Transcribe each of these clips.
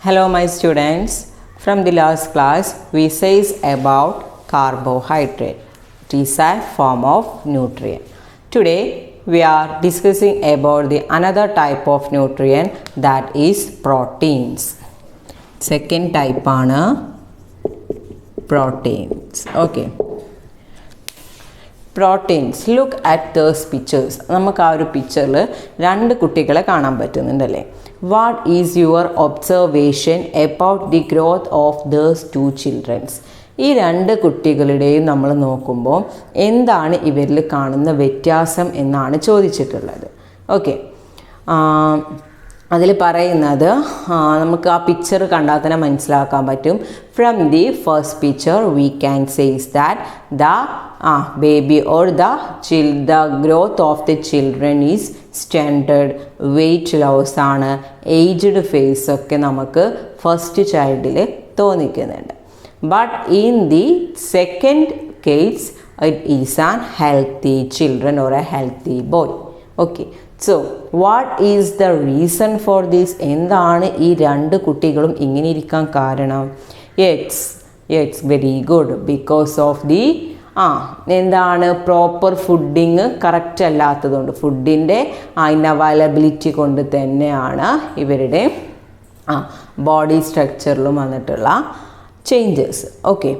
Hello my students, from the last class we says about carbohydrate. It is a form of nutrient. Today we are discussing about the another type of nutrient, that is proteins. Second type ആണ് proteins. Okay. Proteins. Look at those pictures. നമുക്ക് ആ ഒരു പിക്ചറിൽ രണ്ട് കുട്ടികളെ കാണാൻ പറ്റുന്നുണ്ടല്ലേ. What is your observation about the growth of those two children? ഈ രണ്ട് കുട്ടികളുടെയും നമ്മൾ നോക്കുമ്പോൾ എന്താണ് ഇവരിൽ കാണുന്ന വ്യത്യാസം എന്നാണ് ചോദിച്ചിട്ടുള്ളത്. ഓക്കെ, അതിൽ പറയുന്നത് നമുക്ക് ആ പിക്ചർ കണ്ടാൽ തന്നെ മനസ്സിലാക്കാൻ പറ്റും. From the first picture we can says that the baby or the growth of the children is stunted, weight loss ആണ്, aged face ഒക്കെ നമുക്ക് ഫസ്റ്റ് ചൈൽഡിൽ തോന്നിക്കുന്നുണ്ട്. But in the second case it is an healthy children or a healthy boy. Okay, so what is the reason for this? എന്താണ് ഈ രണ്ട് കുട്ടികളും ഇങ്ങനെ ഇരിക്കാൻ കാരണം? Yes very good, because of the എന്താണ് പ്രോപ്പർ ഫുഡിങ് കറക്റ്റ് അല്ലാത്തതുകൊണ്ട്, ഫുഡിൻ്റെ ഇൻഅവൈലബിലിറ്റി കൊണ്ട് തന്നെയാണ് ഇവരുടെ ബോഡി സ്ട്രക്ചറിലും വന്നിട്ടുള്ള changes. Okay,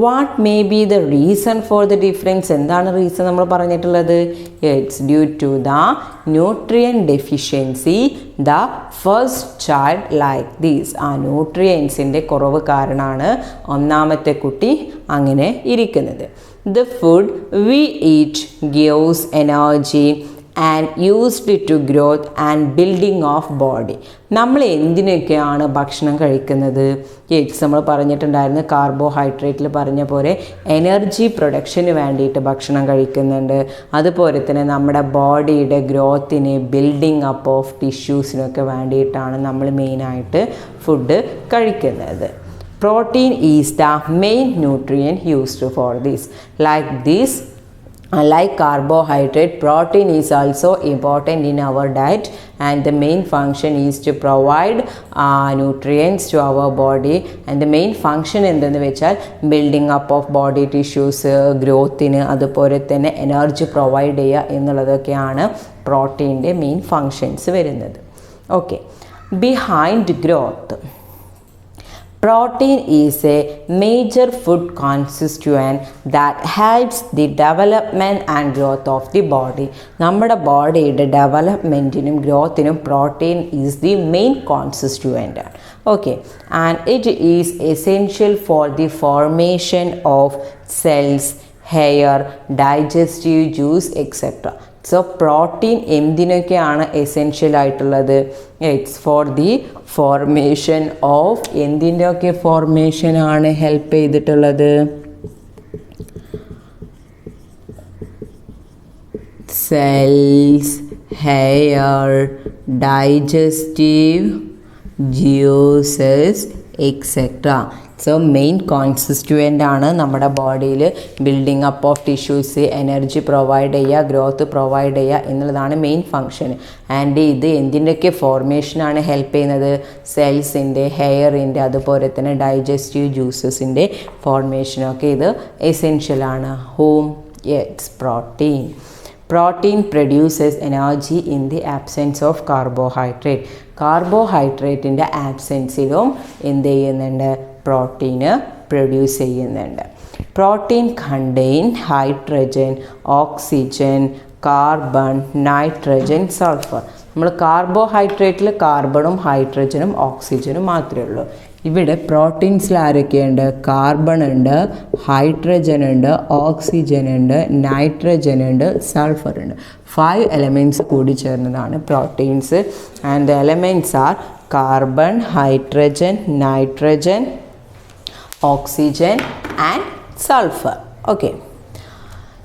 what may be the reason for the difference? എന്താണ് റീസൺ നമ്മൾ പറഞ്ഞിട്ടുള്ളത്? It's due to the nutrient deficiency the first child like these. ആ ന്യൂട്രിയൻസിൻ്റെ കുറവ് കാരണമാണ് ഒന്നാമത്തെ കുട്ടി അങ്ങനെ ഇരിക്കുന്നത്. The food we eat gives energy and used to growth and building of body. നമ്മൾ എന്തിനൊക്കെയാണ് ഭക്ഷണം കഴിക്കുന്നത്? നമ്മൾ പറഞ്ഞിട്ടുണ്ടായിരുന്നു, കാർബോഹൈഡ്രേറ്റിൽ പറഞ്ഞ പോലെ എനർജി പ്രൊഡക്ഷന് വേണ്ടിയിട്ട് ഭക്ഷണം കഴിക്കുന്നുണ്ട്. അതുപോലെ തന്നെ നമ്മുടെ ബോഡിയുടെ ഗ്രോത്തിന്, ബിൽഡിംഗ് അപ്പ് ഓഫ് ടിഷ്യൂസിനൊക്കെ വേണ്ടിയിട്ടാണ് നമ്മൾ മെയിനായിട്ട് ഫുഡ് കഴിക്കുന്നത്. Protein is the main nutrient used for this. Like carbohydrate, protein is also important in our diet, and the main function is to provide nutrients to our body. And the main function എന്തെന്ന് വെച്ചാൽ building up of body tissues, ഗ്രോത്തിന്, അതുപോലെ തന്നെ energy provide ചെയ്യുക എന്നുള്ളതൊക്കെയാണ് പ്രോട്ടീൻ്റെ main functions വരുന്നത്. Okay, behind growth, protein is a major food constituent that helps the development and growth of the body. നമ്മുടെ ബോഡിയുടെ ഡെവലപ്മെൻറ്റിനും ഗ്രോത്തിനും protein is the main constituent. Okay, and it is essential for the formation of cells, hair, digestive juice etcetera. So protein എന്തിനൊക്കെയാണ് essential ആയിട്ടുള്ളത്? It's for the formation of, എന്തിൻ്റെയൊക്കെ ഫോർമേഷനാണ് help ചെയ്തിട്ടുള്ളത്? Cells, hair, digestive juices etcetera. So main constituent ആണ് നമ്മുടെ ബോഡിയിൽ building up of tissues, energy provide ചെയ്യുക, growth provide ചെയ്യുക എന്നുള്ളതാണ് മെയിൻ ഫങ്ഷൻ. ആൻഡ് ഇത് എന്തിൻ്റെയൊക്കെ ഫോർമേഷനാണ് ഹെൽപ്പ് ചെയ്യുന്നത്? സെൽസിൻ്റെ, ഹെയറിൻ്റെ, അതുപോലെ തന്നെ ഡൈജസ്റ്റീവ് ജ്യൂസസിൻ്റെ ഫോർമേഷനൊക്കെ ഇത് എസെൻഷ്യലാണ്. ഹോം yes protein. Protein produces energy in the absence of carbohydrate. കാർബോഹൈഡ്രേറ്റിൻ്റെ ആബ്സെൻസിലും എന്ത് ചെയ്യുന്നുണ്ട്? പ്രോട്ടീന് പ്രൊഡ്യൂസ് ചെയ്യുന്നുണ്ട്. Protein contain hydrogen, oxygen, carbon, nitrogen, sulphur. നമ്മൾ കാർബോഹൈഡ്രേറ്റിൽ കാർബണും ഹൈഡ്രജനും ഓക്സിജനും മാത്രമേ ഉള്ളൂ. ഇവിടെ പ്രോട്ടീൻസിൽ ആരൊക്കെയുണ്ട്? കാർബൺ ഉണ്ട്, ഹൈഡ്രജൻ ഉണ്ട്, ഓക്സിജൻ ഉണ്ട്, നൈട്രജൻ ഉണ്ട്, സൾഫർ ഉണ്ട്. 5 എലമെൻറ്റ്സ് കൂടി ചേർന്നതാണ് proteins. And the elements are carbon, hydrogen, nitrogen, oxygen and sulfur. Okay,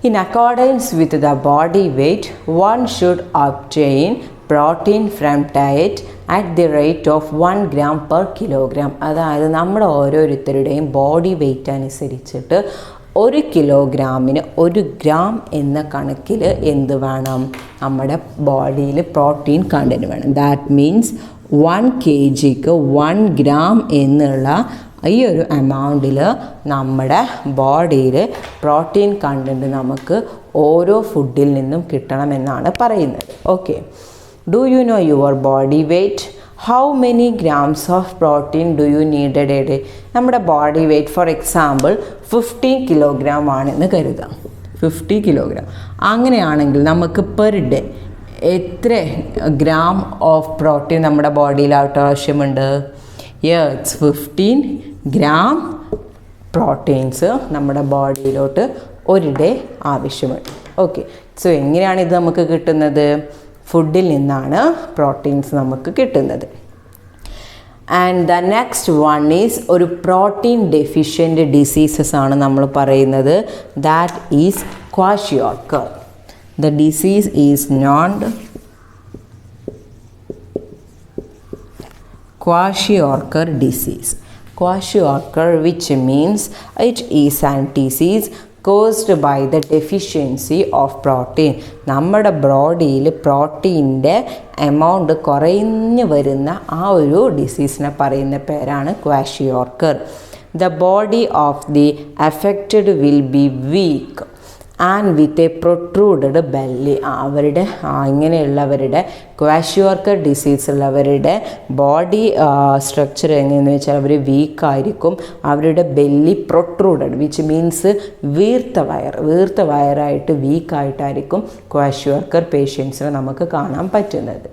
in accordance with the body weight, one should obtain protein from diet at the rate of 1 gram per kilogram. അതായത് നമ്മുടെ ഓരോരുത്തരുടെയും body weight അനുസരിച്ചിട്ട് 1 കിലോഗ്രാമിന് 1 gram എന്ന കണക്കിൽ എന്ത് വേണം? നമ്മുടെ ബോഡിയിൽ പ്രോട്ടീൻ കണ്ടൻറ്റ് വേണം. ദാറ്റ് മീൻസ് 1 kgക്ക് 1 gram എന്നുള്ള ഈ ഒരു എമൗണ്ടിൽ നമ്മുടെ ബോഡിയിൽ പ്രോട്ടീൻ കണ്ടൻറ്റ് നമുക്ക് ഓരോ ഫുഡിൽ നിന്നും കിട്ടണമെന്നാണ് പറയുന്നത്. Okay, do you know your body weight? How many grams of protein do you need a day? നമ്മുടെ body weight for example 15 kilogram ആണെന്ന് കരുതാം. 50 കിലോഗ്രാം അങ്ങനെയാണെങ്കിൽ നമുക്ക് പെർ ഡേ എത്ര ഗ്രാം ഓഫ് പ്രോട്ടീൻ നമ്മുടെ ബോഡിയിലായിട്ട് ആവശ്യമുണ്ട്? യെസ്, 15 ഗ്രാം പ്രോട്ടീൻസ് നമ്മുടെ ബോഡിയിലോട്ട് ഒരു ഡേ ആവശ്യമുണ്ട്. ഓക്കെ, സോ എങ്ങനെയാണ് ഇത് നമുക്ക് കിട്ടുന്നത്? ഫുഡിൽ നിന്നാണ് പ്രോട്ടീൻസ് നമുക്ക് കിട്ടുന്നത്. And the next one is ഒരു പ്രോട്ടീൻ ഡെഫിഷ്യൻ്റ് ഡിസീസസ് ആണ് നമ്മൾ പറയുന്നത്. That is kwashiorkor. The disease is known Kwashiorkor disease. Kwashiorkor, which means it is an disease caused by the deficiency of protein. നമ്മുടെ ബോഡിയിൽ പ്രോട്ടീൻ്റെ amount കുറഞ്ഞു വരുന്ന ആ ഒരു ഡിസീസിനെ പറയുന്ന പേരാണ് kwashiorkor. The body of the affected will be weak and with a protruded belly. അവരുടെ ഇങ്ങനെയുള്ളവരുടെ ക്വാഷിയോർക്കർ ഡിസീസ് ഉള്ളവരുടെ ബോഡി സ്ട്രക്ചർ എങ്ങനെയെന്ന് വെച്ചാൽ അവർ വീക്കായിരിക്കും. അവരുടെ ബെല്ലി പ്രൊട്രൂഡഡ്, വിച്ച് മീൻസ് വീർത്ത വയറായിട്ട് വീക്കായിട്ടായിരിക്കും ക്വാഷിയോർക്കർ പേഷ്യൻസിനെ നമുക്ക് കാണാൻ പറ്റുന്നത്.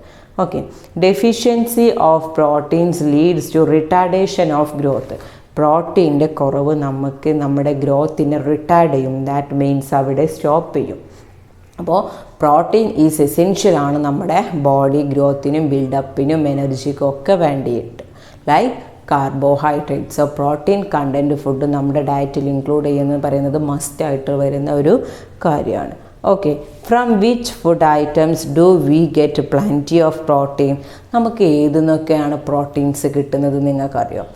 Okay, deficiency of proteins leads to retardation of growth. പ്രോട്ടീൻ്റെ കുറവ് നമുക്ക് നമ്മുടെ ഗ്രോത്തിനെ റിട്ടാർഡ് ചെയ്യും. ദാറ്റ് മീൻസ് അവിടെ സ്റ്റോപ്പ് ചെയ്യും. അപ്പോൾ പ്രോട്ടീൻ ഈസ് എസെൻഷ്യൽ ആണ് നമ്മുടെ ബോഡി ഗ്രോത്തിനും ബിൽഡപ്പിനും എനർജിക്കും ഒക്കെ വേണ്ടിയിട്ട്. Like carbohydrates, protein content food നമ്മുടെ ഡയറ്റിൽ ഇൻക്ലൂഡ് ചെയ്യുന്നത് പറയുന്നത് മസ്റ്റായിട്ട് വരുന്ന ഒരു കാര്യമാണ്. Okay, from which food items do we get plenty of protein? നമുക്ക് ഏതെന്നൊക്കെയാണ് പ്രോട്ടീൻസ് കിട്ടുന്നത് നിങ്ങൾക്കറിയാം?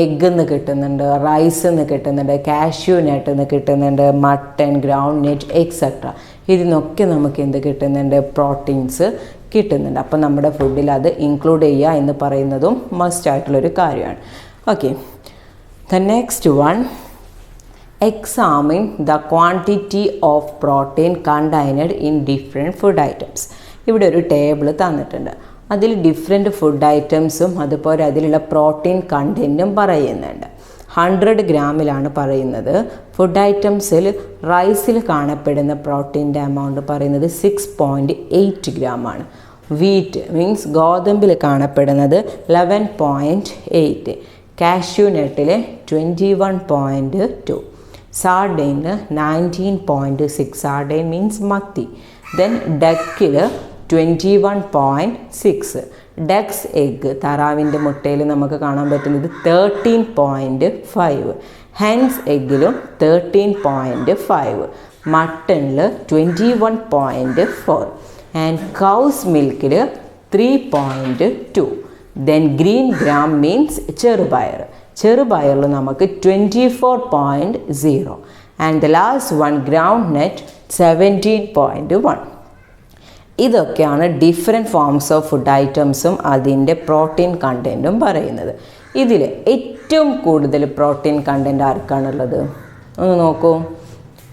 എഗ്ഗിൽ നിന്ന് കിട്ടുന്നുണ്ട്, റൈസിൽ നിന്ന് കിട്ടുന്നുണ്ട്, കാഷ്യൂ നട്ടിൽ നിന്ന് കിട്ടുന്നുണ്ട്, മട്ടൺ, ഗ്രൗണ്ട് നട്ട് എക്സെട്ര. ഇതിനൊക്കെ നമുക്ക് എന്ത് കിട്ടുന്നുണ്ട്? പ്രോട്ടീൻസ് കിട്ടുന്നുണ്ട്. അപ്പോൾ നമ്മുടെ ഫുഡിൽ അത് ഇൻക്ലൂഡ് ചെയ്യുക എന്ന് പറയുന്നതും മസ്റ്റ് ആയിട്ടുള്ളൊരു കാര്യമാണ്. Okay, the next one, examine the quantity of protein contained in different food items. ഇവിടെ ഒരു ടേബിൾ തന്നിട്ടുണ്ട്. അതിൽ ഡിഫറെൻറ്റ് ഫുഡ് ഐറ്റംസും അതുപോലെ അതിലുള്ള പ്രോട്ടീൻ കണ്ടൻറ്റും പറയുന്നുണ്ട്. 100 ഗ്രാമിലാണ് പറയുന്നത്. ഫുഡ് ഐറ്റംസിൽ റൈസിൽ കാണപ്പെടുന്ന പ്രോട്ടീൻ്റെ എമൗണ്ട് പറയുന്നത് 6.8 ഗ്രാമാണ്. വീറ്റ് മീൻസ് ഗോതമ്പിൽ കാണപ്പെടുന്നത് 11.8, കാഷ്യൂ നട്ടിൽ 21.2, സാർഡൈനിൽ 19.6, സാർഡൈൻ മീൻസ് മത്തി. ദെൻ ഡക്കിൽ 21.6, ഡക്സ് എഗ്ഗ് താറാവിൻ്റെ മുട്ടയിൽ നമുക്ക് കാണാൻ പറ്റുന്നത് 13.5, ഹെൻസ് എഗ്ഗിലും 13.5, മട്ടണിൽ 21.4 ആൻഡ് കൗസ് മിൽക്കിൽ 3.2. ദെൻ ഗ്രീൻ ഗ്രാം മീൻസ് ചെറുപയറിൽ നമുക്ക് 24.0 and the last one groundnut 17.1. ഇതൊക്കെയാണ് ഡിഫറെൻറ്റ് ഫോംസ് ഓഫ് ഫുഡ് ഐറ്റംസും അതിൻ്റെ പ്രോട്ടീൻ കണ്ടൻറ്റും പറയുന്നത്. ഇതിൽ ഏറ്റവും കൂടുതൽ പ്രോട്ടീൻ കണ്ടൻറ്റ് ആർക്കാണുള്ളത്? ഒന്ന് നോക്കൂ.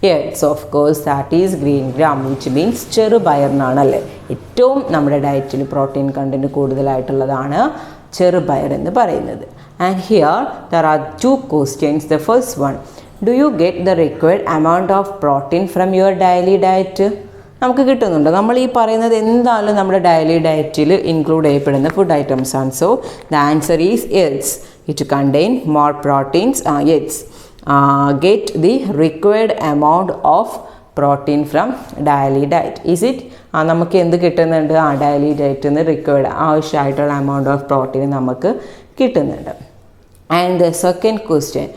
Yes, of course that is green gram, which means ചെറുപയറിനാണല്ലേ ഏറ്റവും നമ്മുടെ ഡയറ്റിൽ പ്രോട്ടീൻ കണ്ടൻറ്റ് കൂടുതലായിട്ടുള്ളതാണ് ചെറുപയർ എന്ന് പറയുന്നത്. And here there are 2 questions. The first one, do you get the required amount of protein from your daily diet? നമുക്ക് കിട്ടുന്നുണ്ട്. നമ്മൾ ഈ പറയുന്നത് എന്തായാലും നമ്മുടെ ഡെയിലി ഡയറ്റിൽ ഇൻക്ലൂഡ് ചെയ്യപ്പെടുന്ന ഫുഡ് ഐറ്റംസ് ആണ്. So the answer is yes, it contain more proteins. Yes, get the required amount of protein from daily diet. Is it? നമുക്ക് എന്ത് കിട്ടുന്നുണ്ട്? ഡെയിലി ഡയറ്റിൽ നിന്ന് റിക്വയർഡ് ആവശ്യമായിട്ടുള്ള എമൗണ്ട് ഓഫ് പ്രോട്ടീൻ നമുക്ക് കിട്ടുന്നുണ്ട്. And the second question,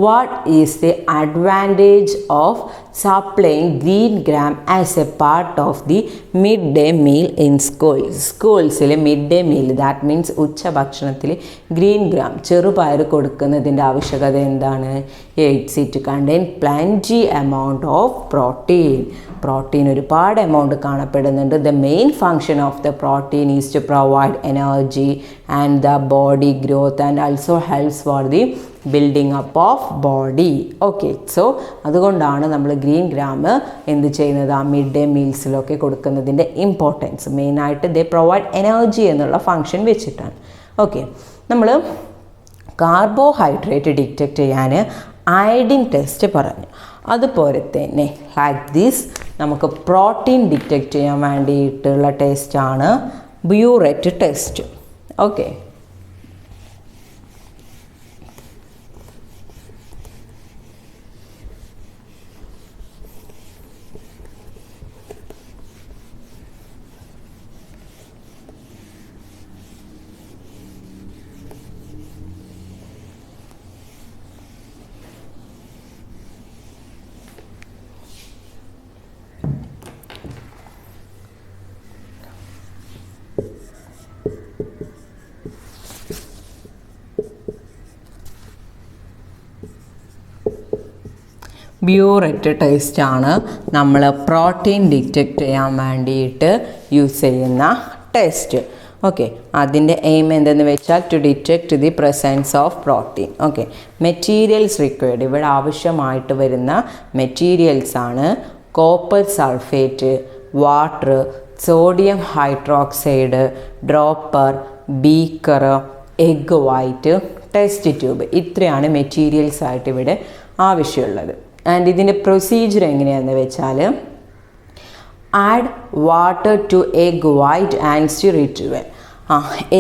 what is the advantage of supplying green gram as a part of the midday meal in schools. സ്കൂൾസിൽ mid day meal, that means ഉച്ചഭക്ഷണത്തിൽ green gram ചെറുപയർ കൊടുക്കുന്നതിൻ്റെ ആവശ്യകത എന്താണ്? It contain plenty amount of protein. Protein ഒരുപാട് amount കാണപ്പെടുന്നുണ്ട്. The main function of the protein is to provide energy and the body growth and also helps for the building up of body. Okay, so അതുകൊണ്ടാണ് നമ്മൾ green gram എന്ത് ചെയ്യുന്നത്? ആ mid day മീൽസിലൊക്കെ കൊടുക്കുന്നതിൻ്റെ importance മെയിനായിട്ട് they provide energy എന്നുള്ള function വെച്ചിട്ടാണ്. ഓക്കെ, നമ്മൾ കാർബോഹൈഡ്രേറ്റ് ഡിറ്റക്റ്റ് ചെയ്യാൻ അയഡിൻ ടെസ്റ്റ് പറഞ്ഞു. അതുപോലെ തന്നെ ലൈക്ക് ദിസ് നമുക്ക് പ്രോട്ടീൻ ഡിറ്റക്റ്റ് ചെയ്യാൻ വേണ്ടിയിട്ടുള്ള ടെസ്റ്റാണ് ബ്യൂറെറ്റ് ടെസ്റ്റ്. ഓക്കെ, ബ്യൂറെറ്റ് ടെസ്റ്റാണ് നമ്മൾ പ്രോട്ടീൻ ഡിറ്റക്റ്റ് ചെയ്യാൻ വേണ്ടിയിട്ട് യൂസ് ചെയ്യുന്ന ടെസ്റ്റ്. ഓക്കെ, അതിൻ്റെ എയിം എന്തെന്ന് വെച്ചാൽ to detect the presence of protein. Okay, materials required, ഇവിടെ ആവശ്യമായിട്ട് വരുന്ന മെറ്റീരിയൽസാണ് copper sulphate, water, sodium hydroxide, dropper, beaker, egg white, test tube. ഇത്രയാണ് മെറ്റീരിയൽസ് ആയിട്ട് ഇവിടെ ആവശ്യമുള്ളത്. ആൻഡ് ഇതിൻ്റെ പ്രൊസീജിയർ എങ്ങനെയാണെന്ന് വെച്ചാൽ add water to egg white and stir it well.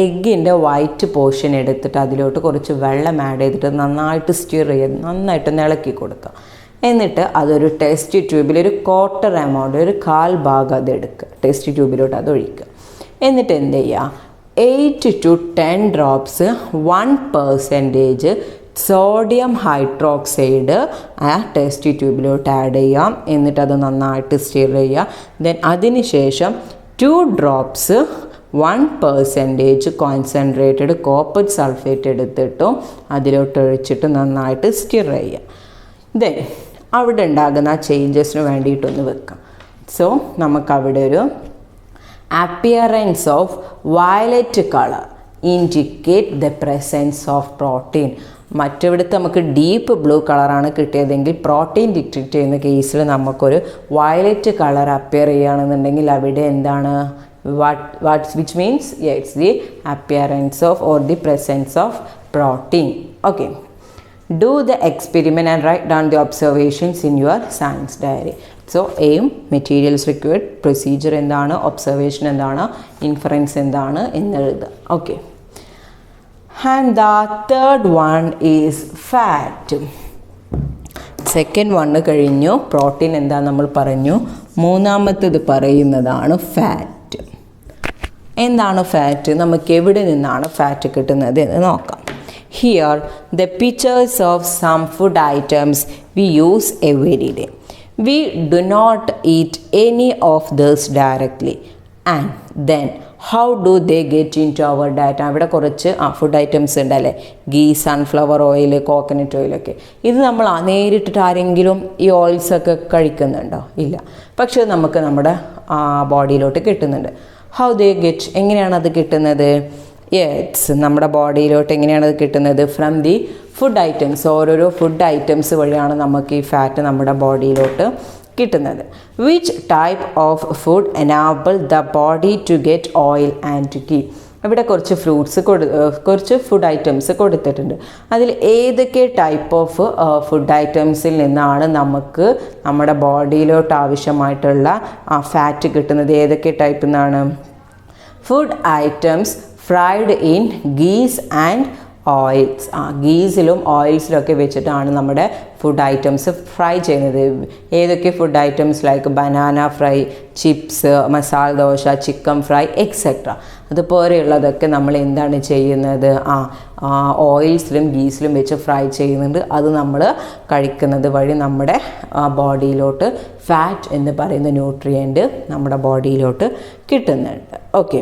എഗ്ഗിൻ്റെ വൈറ്റ് പോർഷൻ എടുത്തിട്ട് അതിലോട്ട് കുറച്ച് വെള്ളം ആഡ് ചെയ്തിട്ട് നന്നായിട്ട് സ്റ്റിർ ചെയ്ത് നന്നായിട്ട് ഇളക്കി കൊടുക്കുക. എന്നിട്ട് അതൊരു ടെസ്റ്റ് ട്യൂബിൽ ഒരു ക്വാർട്ടർ എമൗണ്ട്, ഒരു 1/4 ഭാഗം അതെടുക്കുക, ടെസ്റ്റ് ട്യൂബിലോട്ട് അത് ഒഴിക്കുക. എന്നിട്ട് എന്ത് ചെയ്യുക? 8 to 10 ഡ്രോപ്സ് 1% സോഡിയം ഹൈഡ്രോക്സൈഡ് ആ ടെസ്റ്റ് ട്യൂബിലോട്ട് ആഡ് ചെയ്യാം. എന്നിട്ട് അത് നന്നായിട്ട് സ്റ്റിർ ചെയ്യുക. ദെൻ അതിന് ശേഷം 2 ഡ്രോപ്സ് 1% കോൺസെൻട്രേറ്റഡ് കോപ്പർ സൾഫേറ്റ് എടുത്തിട്ടും അതിലോട്ട് ഒഴിച്ചിട്ട് നന്നായിട്ട് സ്റ്റിർ ചെയ്യുക. ദെൻ അവിടെ ഉണ്ടാകുന്ന ചേഞ്ചസിന് വേണ്ടിയിട്ടൊന്ന് വെക്കാം. സോ നമുക്കവിടെ ഒരു appearance of violet colour indicate the presence of protein. മറ്റിവിടുത്തെ നമുക്ക് ഡീപ്പ് ബ്ലൂ കളറാണ് കിട്ടിയതെങ്കിൽ പ്രോട്ടീൻ ഡിറ്റക്റ്റ് ചെയ്യുന്ന കേസിൽ നമുക്കൊരു വയലറ്റ് കളർ അപ്പിയർ ചെയ്യുകയാണെന്നുണ്ടെങ്കിൽ അവിടെ എന്താണ്? which means it's the appearance of or the presence of protein. Okay, do the experiment and write down the observations in your science diary. So aim, materials required, procedure എന്താണ്, observation എന്താണ്, inference എന്താണ് എന്നെഴുതുക. Okay, and the third one is fat. Second one കഴിഞ്ഞു, protein എന്താ നമ്മൾ പറഞ്ഞു. മൂന്നാമത്തേത് പറയുന്നതാണ് fat. എന്താണ് ഫാറ്റ്? നമുക്ക് എവിടെ നിന്നാണ് ഫാറ്റ് കിട്ടുന്നത് എന്ന് നോക്കാം. Here the pictures of some food items we use every day. We do not eat any of this directly and then how do they get into our diet? അവിടെ കുറച്ച് food items ഉണ്ടല്ലേ, ghee, sunflower oil, coconut ഓയിലൊക്കെ. ഇത് നമ്മൾ നേരിട്ടിട്ട് ആരെങ്കിലും ഈ ഓയിൽസൊക്കെ കഴിക്കുന്നുണ്ടോ? ഇല്ല. പക്ഷേ നമുക്ക് നമ്മുടെ ബോഡിയിലോട്ട് കിട്ടുന്നുണ്ട്. ഹൗ ദേ ഗെറ്റ്, എങ്ങനെയാണ് അത് കിട്ടുന്നത്? യെസ്, നമ്മുടെ ബോഡിയിലോട്ട് എങ്ങനെയാണ് അത് കിട്ടുന്നത്? From the food items. ഓരോരോ ഫുഡ് ഐറ്റംസ് വഴിയാണ് നമുക്ക് ഈ ഫാറ്റ് നമ്മുടെ ബോഡിയിലോട്ട് കിട്ടുന്നത്. Which type of food enable the body to get oil and to keep? ഇവിടെ കുറച്ച് കുറച്ച് ഫുഡ് ഐറ്റംസ് കൊടുത്തിട്ടുണ്ട്. അതിൽ ഏതൊക്കെ ടൈപ്പ് ഓഫ് ഫുഡ് ഐറ്റംസിൽ നിന്നാണ് നമുക്ക് നമ്മുടെ ബോഡിയിലോട്ട് ആവശ്യമായിട്ടുള്ള ഫാറ്റ് കിട്ടുന്നത്? ഏതൊക്കെ ടൈപ്പിൽ നിന്നാണ്? Food items fried in ghees and oils. ഗീസിലും ഓയിൽസിലൊക്കെ വെച്ചിട്ടാണ് നമ്മുടെ ഫുഡ് ഐറ്റംസ് ഫ്രൈ ചെയ്യുന്നത്. ഏതൊക്കെ food items like banana fry, chips, masala dosa, chicken fry etcetera. അതുപോലെയുള്ളതൊക്കെ നമ്മൾ എന്താണ് ചെയ്യുന്നത്, ഓയിൽസിലും ഗീസിലും വെച്ച് ഫ്രൈ ചെയ്യുന്നുണ്ട്. അത് നമ്മൾ കഴിക്കുന്നത് വഴി നമ്മുടെ ബോഡിയിലോട്ട് ഫാറ്റ് എന്ന് പറയുന്ന ന്യൂട്രിയൻറ്റ് നമ്മുടെ ബോഡിയിലോട്ട് കിട്ടുന്നുണ്ട്. Okay,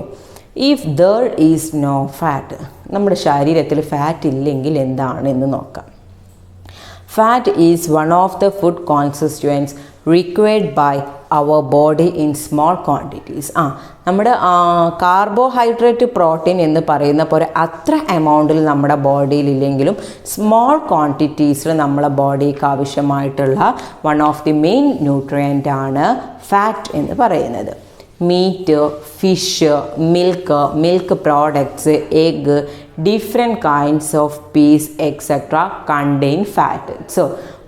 if there is no fat, നമ്മുടെ ശരീരത്തിൽ ഫാറ്റ് ഇല്ലെങ്കിൽ എന്താണ് എന്ന് നോക്കാം. Fat is one of the food constituents required by our body in small quantities. നമ്മുടെ കാർബോഹൈഡ്രേറ്റ്, പ്രോട്ടീൻ എന്ന് പറയുന്ന പോലെ അത്ര എമൗണ്ടിൽ നമ്മുടെ ബോഡിയിൽ ഇല്ലെങ്കിലും സ്മോൾ ക്വാണ്ടിറ്റീസിൽ നമ്മളെ ബോഡിക്ക് ആവശ്യമായിട്ടുള്ള one of the main nutrient ആണ് ഫാറ്റ് എന്ന് പറയുന്നത്. Meat, fish, milk products, egg, different kinds of peas etc. contain fat. So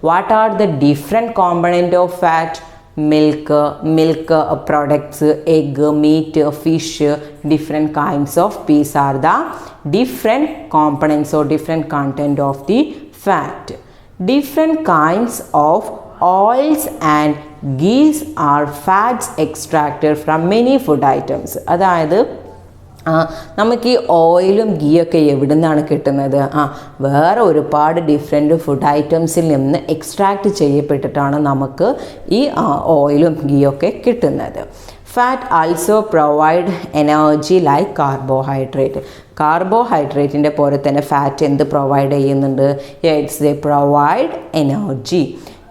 what are the different component of fat? Milk products, egg, meat, fish, different kinds of peas are the different components or different content of the fat. Different kinds of oils and ghees are fats extracted from many food items. അതായത് നമുക്ക് ഈ ഓയിലും ഗീയൊക്കെ എവിടെ നിന്നാണ് കിട്ടുന്നത്? വേറെ ഒരുപാട് different food ഐറ്റംസിൽ നിന്ന് എക്സ്ട്രാക്റ്റ് ചെയ്യപ്പെട്ടിട്ടാണ് നമുക്ക് ഈ ഓയിലും ഗീയൊക്കെ കിട്ടുന്നത്. Fat also provide energy like carbohydrate. കാർബോഹൈഡ്രേറ്റിൻ്റെ പോലെ തന്നെ ഫാറ്റ് എന്ത് പ്രൊവൈഡ് ചെയ്യുന്നുണ്ട്? It's they provide energy.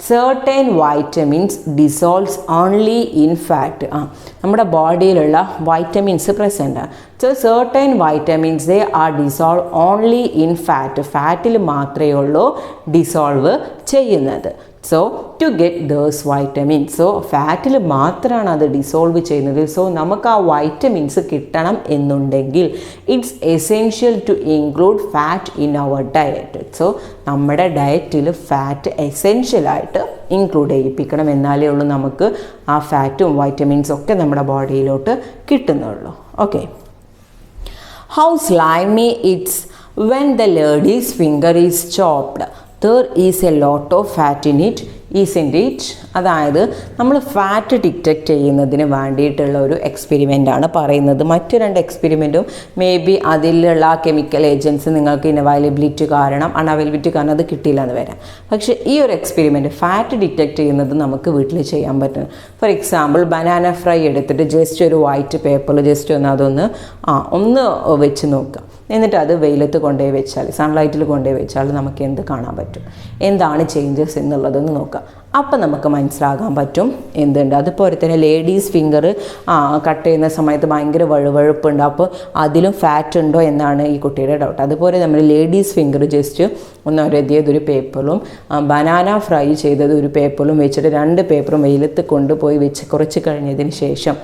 certain vitamins dissolves only in fat. നമ്മുടെ ബോഡിയിലുള്ള vitamins present. So certain vitamins they are dissolved only in fat. ഫാറ്റിൽ മാത്രമേ ഉള്ളൂ ഡിസോൾവ് ചെയ്യുന്നത്. So to get those vitamins, so ഫാറ്റിൽ മാത്രമാണ് അത് ഡിസോൾവ് ചെയ്യുന്നത്. സോ നമുക്ക് ആ വൈറ്റമിൻസ് കിട്ടണം എന്നുണ്ടെങ്കിൽ it's essential to include fat in our diet. So നമ്മുടെ ഡയറ്റിൽ ഫാറ്റ് എസെൻഷ്യലായിട്ട് ഇൻക്ലൂഡ് ചെയ്യിപ്പിക്കണം, എന്നാലേ ഉള്ളൂ നമുക്ക് ആ ഫാറ്റും വൈറ്റമിൻസും ഒക്കെ നമ്മുടെ ബോഡിയിലോട്ട് കിട്ടുന്നുള്ളൂ. Okay, how slimy it's when the ladies finger is chopped. there is a lot of fat in it, isn't it? അതായത് നമ്മൾ ഫാറ്റ് ഡിറ്റക്റ്റ് ചെയ്യുന്നതിന് വേണ്ടിയിട്ടുള്ള ഒരു എക്സ്പെരിമെൻ്റ് ആണ് പറയുന്നത്. മറ്റു രണ്ട് എക്സ്പെരിമെൻറ്റും മേ ബി അതിലുള്ള കെമിക്കൽ ഏജൻസ് നിങ്ങൾക്ക് അൺഅവൈലബിലിറ്റി കാരണം അത് കിട്ടിയില്ല എന്ന് വരാം. പക്ഷേ ഈ ഒരു എക്സ്പെരിമെൻറ്റ് ഫാറ്റ് ഡിറ്റക്റ്റ് ചെയ്യുന്നത് നമുക്ക് വീട്ടിൽ ചെയ്യാൻ പറ്റും. ഫോർ എക്സാമ്പിൾ ബനാന ഫ്രൈ എടുത്തിട്ട് ജസ്റ്റ് ഒരു വൈറ്റ് പേപ്പറിൽ ജസ്റ്റ് ഒന്ന് വെച്ച് നോക്കുക. എന്നിട്ട് അത് വെയിലത്ത് കൊണ്ടുപോയി വെച്ചാൽ, സൺലൈറ്റിൽ കൊണ്ടുപോയി വെച്ചാൽ നമുക്ക് എന്ത് കാണാൻ പറ്റും, എന്താണ് ചേഞ്ചസ് എന്നുള്ളതെന്ന് നോക്കാം. അപ്പം നമുക്ക് മനസ്സിലാകാൻ പറ്റും എന്തുണ്ട്. അതുപോലെ തന്നെ ലേഡീസ് ഫിംഗർ കട്ട് ചെയ്യുന്ന സമയത്ത് ഭയങ്കര വഴുവഴുപ്പുണ്ട്, അപ്പോൾ അതിലും ഫാറ്റ് ഉണ്ടോ എന്നാണ് ഈ കുട്ടിയുടെ ഡൗട്ട്. അതുപോലെ നമ്മൾ ലേഡീസ് ഫിംഗർ ജസ്റ്റ് ഒരതിയതൊരു പേപ്പറും ബനാന ഫ്രൈ ചെയ്തത് ഒരു പേപ്പറും വെച്ചിട്ട് രണ്ട് പേപ്പറും വെയിലത്ത് കൊണ്ടുപോയി വെച്ച് കുറച്ച് കഴിഞ്ഞതിന് ശേഷം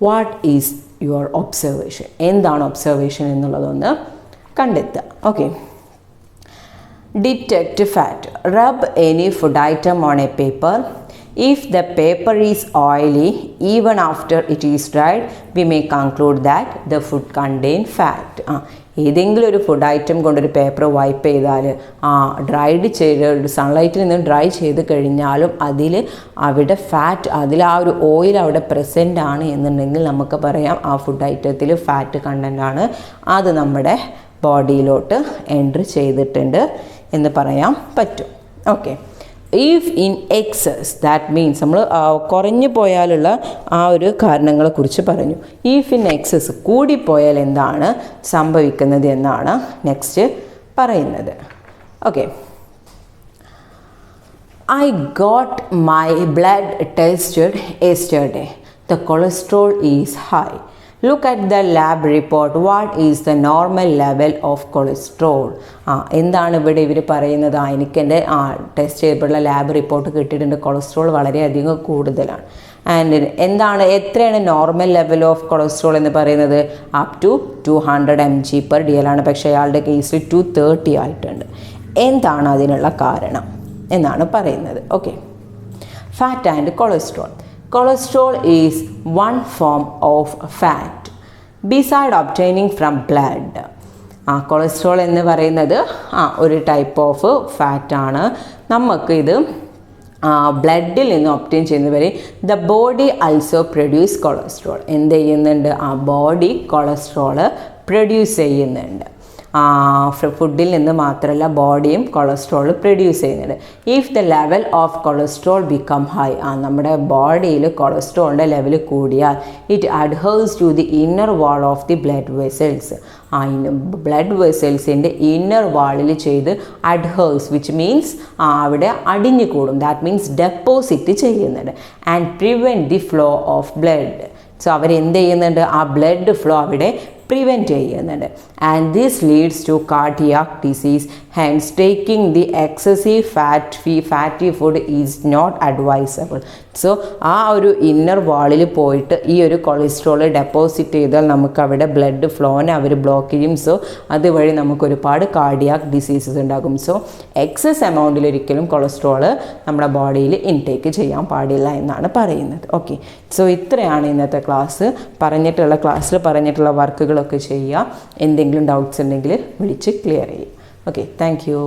വാട്ട് ഈസ് യുവർ ഒബ്സർവേഷൻ, എന്താണ് ഒബ്സർവേഷൻ എന്നുള്ളതൊന്ന് കണ്ടെത്തുക. Okay, detect fat. Rub any food item on A paper. If the paper is oily even after it is dried we may conclude that the food contain fat. ഏതെങ്കിലും ഒരു food item കൊണ്ടൊരു paper wipe ചെയ്താൽ dried ചെയ്ത് സൺലൈറ്റിൽ നിന്ന് dry ചെയ്ത് കഴിഞ്ഞാലും അവിടെ fat, ആ ഒരു ഓയിൽ അവിടെ പ്രസൻ്റ് ആണ് എന്നുണ്ടെങ്കിൽ നമുക്ക് പറയാം ആ ഫുഡ് ഐറ്റത്തിൽ ഫാറ്റ് കണ്ടൻ്റ് ആണ്, അത് നമ്മുടെ ബോഡിയിലോട്ട് എൻട്രി ചെയ്തിട്ടുണ്ട് എന്ന് പറയാൻ പറ്റും. Okay, if in excess that means നമ്മൾ കുറഞ്ഞു പോയാലുള്ള ആ ഒരു കാരണങ്ങളെക്കുറിച്ച് പറഞ്ഞു. ഇഫ് ഇൻ എക്സസ് കൂടിപ്പോയാൽ എന്താണ് സംഭവിക്കുന്നത് എന്നാണ് നെക്സ്റ്റ് പറയുന്നത്. Okay, I got my blood tested yesterday. The cholesterol is high. Look at the lab report. What is the normal level of cholesterol? എന്താണ് ഇവിടെ ഇവർ പറയുന്നത്? എനിക്കെൻ്റെ ടെസ്റ്റ് ചെയ്യപ്പെട്ടുള്ള ലാബ് റിപ്പോർട്ട് കിട്ടിയിട്ടുണ്ട്, കൊളസ്ട്രോൾ വളരെയധികം കൂടുതലാണ്. ആൻഡ് എത്രയാണ് നോർമൽ ലെവൽ ഓഫ് കൊളസ്ട്രോൾ എന്ന് പറയുന്നത്? അപ് ടു 200 mg/dl ആണ്. പക്ഷേ അയാളുടെ കേസിൽ 230 ആയിട്ടുണ്ട്. എന്താണ് അതിനുള്ള കാരണം എന്നാണ് പറയുന്നത്. Okay, fat and cholesterol. Cholesterol is one form of fat beside obtaining from blood. Cholesterol എന്ന് പറയുന്നത് ഒരു ടൈപ്പ് ഓഫ് ഫാറ്റാണ്. നമുക്ക് ഇത് ബ്ലഡിൽ നിന്ന് ഒബ്റ്റെയിൻ ചെയ്യുന്നവരെ the body also produce cholesterol. എന്ത് ചെയ്യുന്നുണ്ട്? ബോഡി കൊളസ്ട്രോള് പ്രൊഡ്യൂസ് ചെയ്യുന്നുണ്ട്. ഫുഡിൽ നിന്ന് മാത്രമല്ല ബോഡിയും കൊളസ്ട്രോൾ പ്രൊഡ്യൂസ് ചെയ്യുന്നുണ്ട്. If the level of cholesterol become high, നമ്മുടെ ബോഡിയിൽ കൊളസ്ട്രോളിൻ്റെ ലെവൽ കൂടിയാൽ it adheres to the inner wall of the blood vessels. Blood വെസൽസിൻ്റെ ഇന്നർ വാളിൽ ചെയ്ത് അഡ്ഹേഴ്സ് വിച്ച് മീൻസ് അവിടെ അടിഞ്ഞു കൂടും. ദാറ്റ് മീൻസ് ഡെപ്പോസിറ്റ് ചെയ്യുന്നുണ്ട്. And prevent the flow of blood. So അവരെന്ത് ചെയ്യുന്നുണ്ട്? ബ്ലഡ് ഫ്ലോ അവിടെ പ്രിവെൻറ്റ് ചെയ്യുന്നുണ്ട്. And this leads to cardiac disease. Hence taking the excessive fatty food is not advisable. So ഒരു inner വാളിൽ പോയിട്ട് ഈ ഒരു കൊളസ്ട്രോൾ ഡെപ്പോസിറ്റ് ചെയ്താൽ നമുക്കവിടെ ബ്ലഡ് ഫ്ലോനെ അവർ ബ്ലോക്ക് ചെയ്യും. സോ അതുവഴി നമുക്ക് ഒരുപാട് കാർഡിയാക് ഡിസീസസ് ഉണ്ടാകും. സോ എക്സസ് എമൗണ്ടിൽ ഒരിക്കലും കൊളസ്ട്രോൾ നമ്മുടെ ബോഡിയിൽ ഇൻടേക്ക് ചെയ്യാൻ പാടില്ല എന്നാണ് പറയുന്നത്. ഓക്കെ, സോ ഇത്രയാണ് ഇന്നത്തെ ക്ലാസ്സിൽ പറഞ്ഞിട്ടുള്ള വർക്കുകളൊക്കെ ചെയ്യുക. എന്തെങ്കിലും ഡൗട്ട്സ് ഉണ്ടെങ്കിൽ വിളിച്ച് ക്ലിയർ ചെയ്യും. Okay, thank you.